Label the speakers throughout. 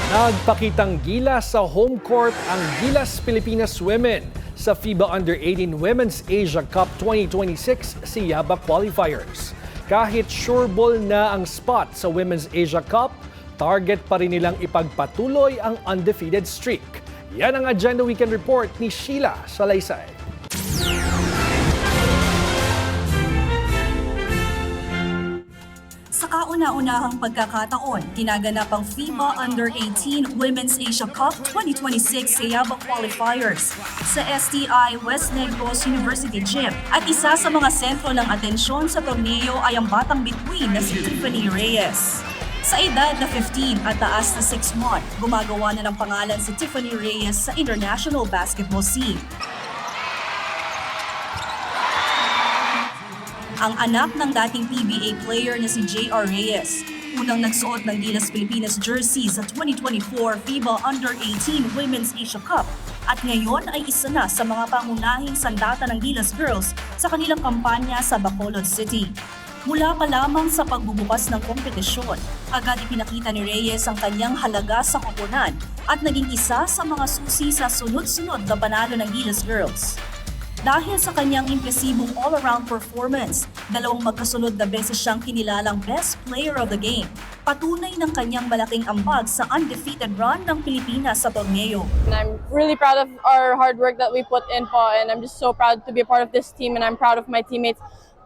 Speaker 1: Nagpakitang gilas sa home court ang Gilas Pilipinas Women sa FIBA Under-18 Women's Asia Cup 2026 SIABA qualifiers. Kahit sureball na ang spot sa Women's Asia Cup, target pa rin nilang ipagpatuloy ang undefeated streak. Yan ang Agenda Weekend Report ni Sheila Salaysay.
Speaker 2: Sa kauna-unahang pagkakataon, tinaganap ang FIBA Under-18 Women's Asia Cup 2026 SIABA qualifiers sa STI West Negros University Gym. At isa sa mga sentro ng atensyon sa torneo ay ang batang bituin na si Tiffany Reyes. Sa edad na 15 at taas na 6'1", gumagawa na ng pangalan si Tiffany Reyes sa international basketball scene. Ang anak ng dating PBA player na si J.R. Reyes, unang nagsuot ng Gilas Pilipinas jersey sa 2024 FIBA Under-18 Women's Asia Cup at ngayon ay isa na sa mga pangunahing sandata ng Gilas Girls sa kanilang kampanya sa Bacolod City. Mula pa lamang sa pagbubukas ng kompetisyon, agad ipinakita ni Reyes ang kanyang halaga sa koponan at naging isa sa mga susi sa sunod-sunod na panalo ng Gilas Girls. Dahil sa kanyang impresibong all-around performance, dalawang magkasunod na beses siyang kinilalang Best Player of the Game. Patunay ng kanyang malaking ambag sa undefeated run ng Pilipinas sa torneo.
Speaker 3: And I'm really proud of our hard work that we put in po, and I'm just so proud to be a part of this team, and I'm proud of my teammates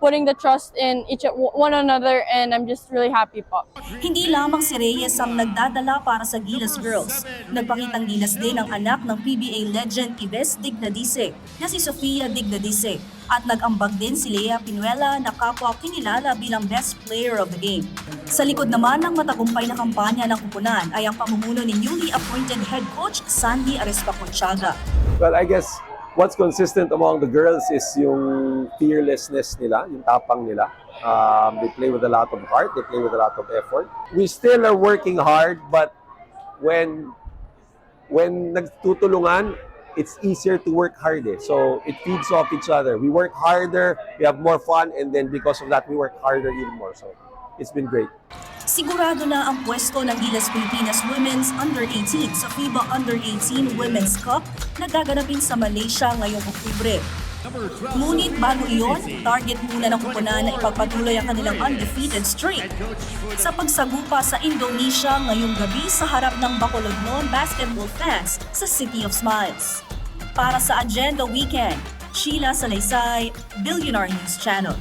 Speaker 3: putting the trust in one another, and I'm just really happy po.
Speaker 2: Hindi lamang si Reyes ang nagdadala para sa Gilas Girls. Nagpakitang gilas din ang anak ng PBA legend Ives Dignadice na si Sofia Dignadice at nag-ambag din si Lea Pinuela na kapwa kinilala bilang Best Player of the Game. Sa likod naman ng matagumpay na kampanya ng kupunan ay ang pamumuno ni newly appointed head coach Sandy Arespa-Conchaga.
Speaker 4: Well, I guess what's consistent among the girls is yung fearlessness nila, yung tapang nila. They play with a lot of heart, they play with a lot of effort. We still are working hard, but when nagtutulungan, it's easier to work hard. So it feeds off each other. We work harder, we have more fun, and then because of that, we work harder even more. So it's been great.
Speaker 2: Sigurado na ang pwesto ng Gilas Pilipinas Women's Under-18 sa FIBA Under-18 Women's Cup na gaganapin sa Malaysia ngayong Oktubre. Ngunit bago iyon, target muna ng kupunan na ipagpatuloy ang kanilang undefeated streak sa pagsagupa sa Indonesia ngayong gabi sa harap ng Bacolodnon basketball fans sa City of Smiles. Para sa Agenda Weekend, Sheila Salaysay, Billionaire News Channel.